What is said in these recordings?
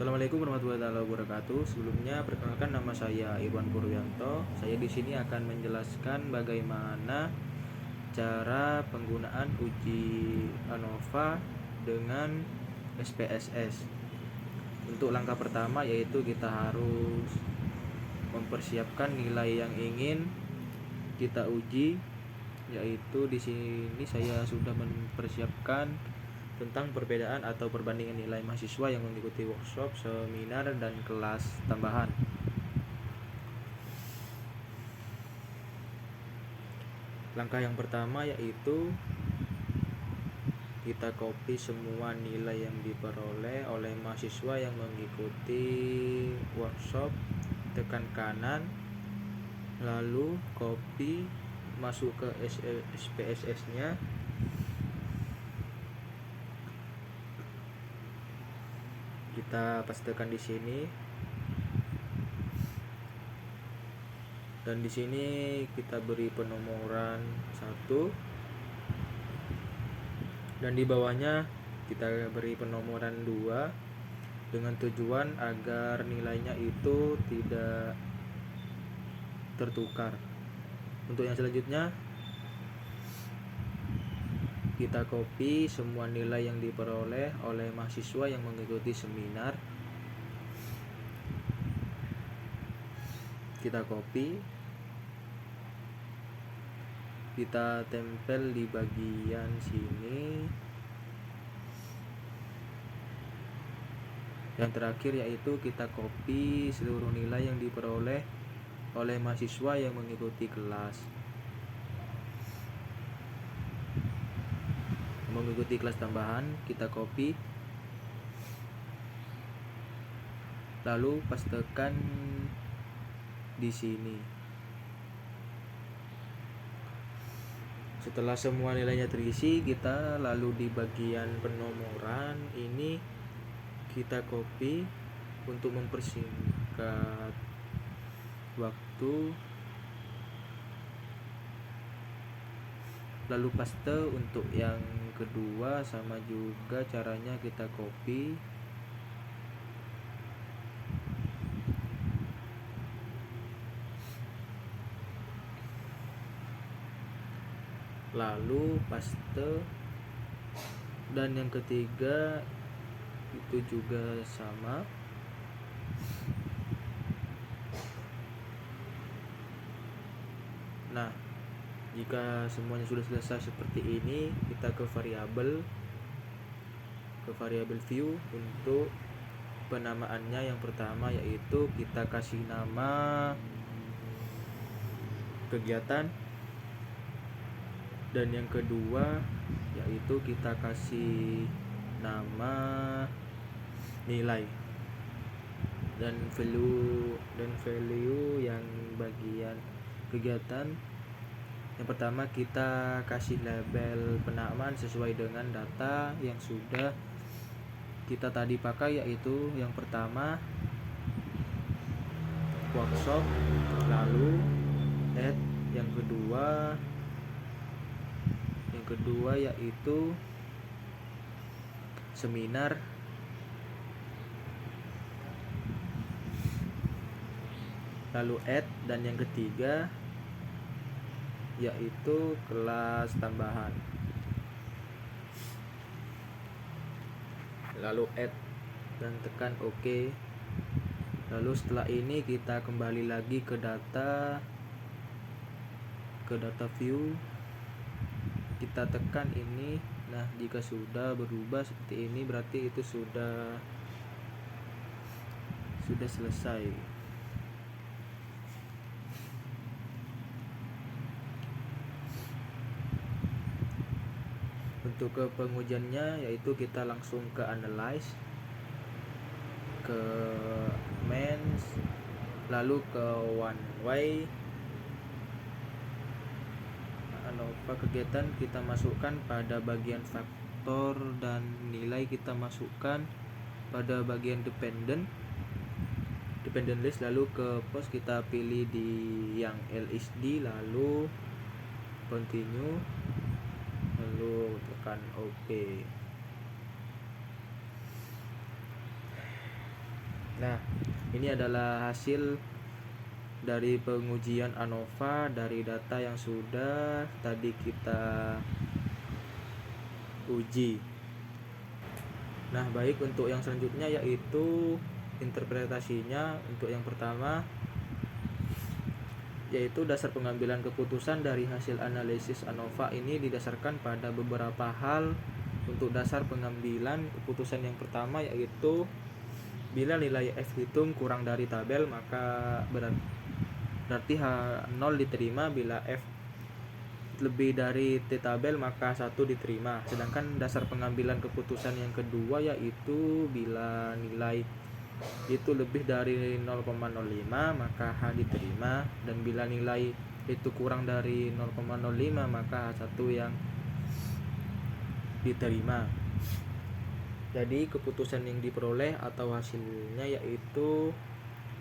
Assalamualaikum warahmatullahi wabarakatuh. Sebelumnya perkenalkan, nama saya Irwan Puryanto. Saya di sini akan menjelaskan bagaimana cara penggunaan uji ANOVA dengan SPSS. Untuk langkah pertama yaitu kita harus mempersiapkan nilai yang ingin kita uji, yaitu di sini saya sudah mempersiapkan tentang perbedaan atau perbandingan nilai mahasiswa yang mengikuti workshop, seminar, dan kelas tambahan. Langkah yang pertama yaitu kita copy semua nilai yang diperoleh oleh mahasiswa yang mengikuti workshop, tekan kanan, lalu copy masuk ke SPSS-nya. Kita pastekan di sini, dan di sini kita beri penomoran 1, dan di bawahnya kita beri penomoran 2 dengan tujuan agar nilainya itu tidak tertukar. Untuk yang selanjutnya kita copy semua nilai yang diperoleh oleh mahasiswa yang mengikuti seminar. Kita copy, kita tempel di bagian sini. Yang terakhir yaitu kita copy seluruh nilai yang diperoleh oleh mahasiswa yang mengikuti kelas tambahan. Kita copy, lalu pastekan di sini. Setelah semua nilainya terisi, kita lalu di bagian penomoran ini kita copy untuk mempersingkat waktu, lalu paste. Untuk yang kedua sama juga caranya, kita copy, lalu paste. Dan yang ketiga itu juga sama. Nah, jika semuanya sudah selesai seperti ini, kita ke variabel view. Untuk penamaannya, yang pertama yaitu kita kasih nama kegiatan, dan yang kedua yaitu kita kasih nama nilai, dan value yang bagian kegiatan. Yang pertama kita kasih label penamaan sesuai dengan data yang sudah kita tadi pakai, yaitu yang pertama workshop, lalu add. Yang kedua yaitu seminar, lalu add. Dan yang ketiga yaitu kelas tambahan, lalu add dan tekan OK. Lalu setelah ini kita kembali lagi ke data view, kita tekan ini. Nah, jika sudah berubah seperti ini, berarti itu sudah selesai. Untuk ke pengujiannya yaitu kita langsung ke analyze, ke mains, lalu ke one way. ANOVA kegiatan kita masukkan pada bagian faktor, dan nilai kita masukkan pada bagian dependent list. Lalu ke post kita pilih di yang LSD, lalu continue, lalu tekan OK. Nah, ini adalah hasil dari pengujian ANOVA dari data yang sudah tadi kita uji. Nah, baik, untuk yang selanjutnya yaitu interpretasinya. Untuk yang pertama yaitu dasar pengambilan keputusan dari hasil analisis ANOVA ini didasarkan pada beberapa hal. Untuk dasar pengambilan keputusan yang pertama yaitu bila nilai F hitung kurang dari tabel, maka berarti H0 diterima. Bila F lebih dari T tabel, maka 1 diterima. Sedangkan dasar pengambilan keputusan yang kedua yaitu bila nilai itu lebih dari 0,05 maka H diterima, dan bila nilai itu kurang dari 0,05 maka H1 yang diterima. Jadi keputusan yang diperoleh atau hasilnya yaitu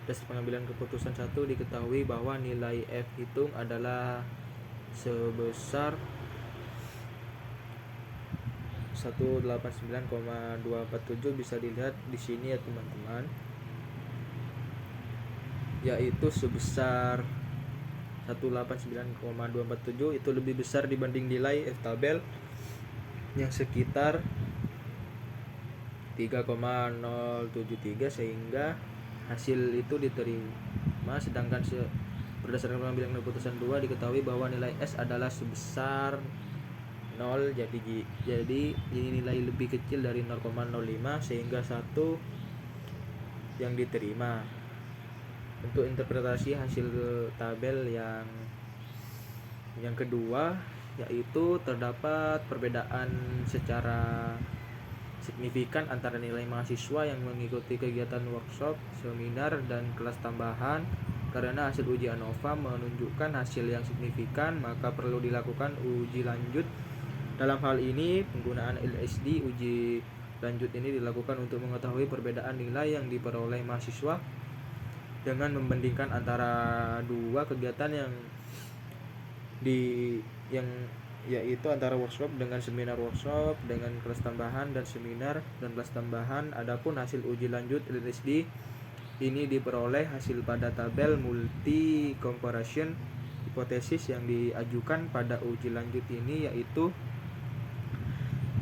dasar pengambilan keputusan 1 diketahui bahwa nilai F hitung adalah sebesar 189,247, bisa dilihat di sini ya teman-teman, yaitu sebesar 189,247 itu lebih besar dibanding nilai F tabel yang sekitar 3,073, sehingga hasil itu diterima. Sedangkan berdasarkan pengambilan keputusan 2 diketahui bahwa nilai S adalah sebesar 0, jadi ini nilai lebih kecil dari 0,05 sehingga 1 yang diterima. Untuk interpretasi hasil tabel yang kedua yaitu terdapat perbedaan secara signifikan antara nilai mahasiswa yang mengikuti kegiatan workshop, seminar, dan kelas tambahan. Karena hasil uji ANOVA menunjukkan hasil yang signifikan, maka perlu dilakukan uji lanjut. Dalam hal ini, penggunaan LSD uji lanjut ini dilakukan untuk mengetahui perbedaan nilai yang diperoleh mahasiswa dengan membandingkan antara dua kegiatan yaitu antara workshop dengan seminar, workshop dengan kelas tambahan dan seminar dan kelas tambahan. Adapun hasil uji lanjut LSD ini diperoleh hasil pada tabel multi comparison hipotesis yang diajukan pada uji lanjut ini, yaitu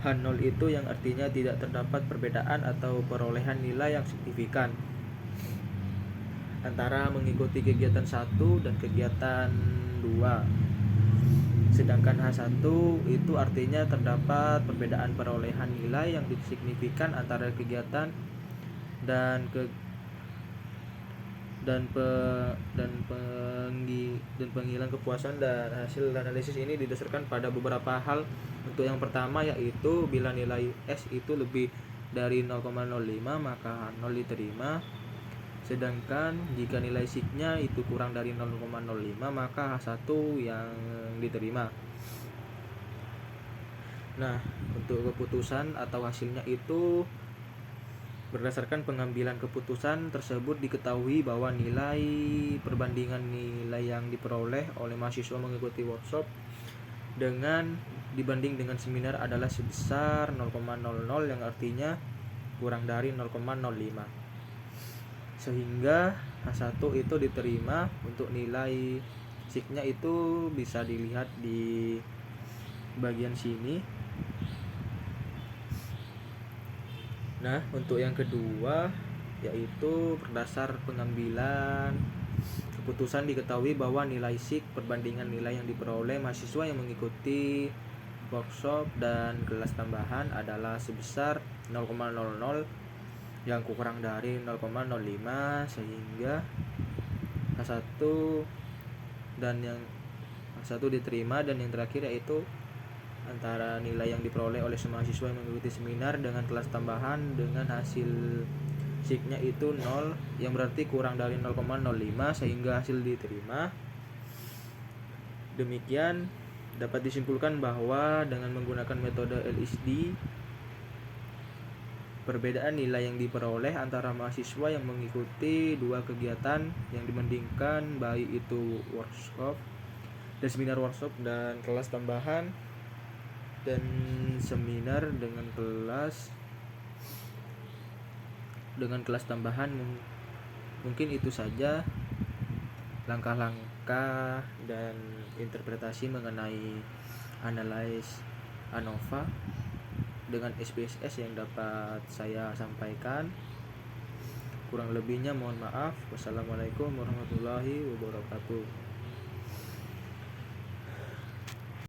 H0 itu yang artinya tidak terdapat perbedaan atau perolehan nilai yang signifikan antara mengikuti kegiatan 1 dan kegiatan 2. Sedangkan H1 itu artinya terdapat perbedaan perolehan nilai yang signifikan antara kegiatan dan penghilang kepuasan. Dan hasil analisis ini didasarkan pada beberapa hal. Untuk yang pertama yaitu bila nilai S itu lebih dari 0,05 maka H0 diterima. Sedangkan jika nilai SIG-nya itu kurang dari 0,05 maka H1 yang diterima. Nah, untuk keputusan atau hasilnya itu berdasarkan pengambilan keputusan tersebut diketahui bahwa nilai perbandingan nilai yang diperoleh oleh mahasiswa mengikuti workshop dibanding dengan seminar adalah sebesar 0,00, yang artinya kurang dari 0,05. Sehingga H1 itu diterima. Untuk nilai SIG-nya itu bisa dilihat di bagian sini. Nah, untuk yang kedua yaitu berdasar pengambilan keputusan diketahui bahwa nilai SIG perbandingan nilai yang diperoleh mahasiswa yang mengikuti workshop dan kelas tambahan adalah sebesar 0,00 yang kurang dari 0,05, sehingga H1 diterima. Dan yang terakhir yaitu antara nilai yang diperoleh oleh mahasiswa yang mengikuti seminar dengan kelas tambahan dengan hasil SIG-nya itu 0, yang berarti kurang dari 0,05 sehingga hasil diterima. Demikian dapat disimpulkan bahwa dengan menggunakan metode LSD, perbedaan nilai yang diperoleh antara mahasiswa yang mengikuti dua kegiatan yang dibandingkan, baik itu workshop dan seminar, workshop dan kelas tambahan, dan seminar dengan kelas dengan kelas tambahan. Mungkin itu saja langkah-langkah dan interpretasi mengenai analyze ANOVA dengan SPSS yang dapat saya sampaikan. Kurang lebihnya mohon maaf. Wassalamualaikum warahmatullahi wabarakatuh.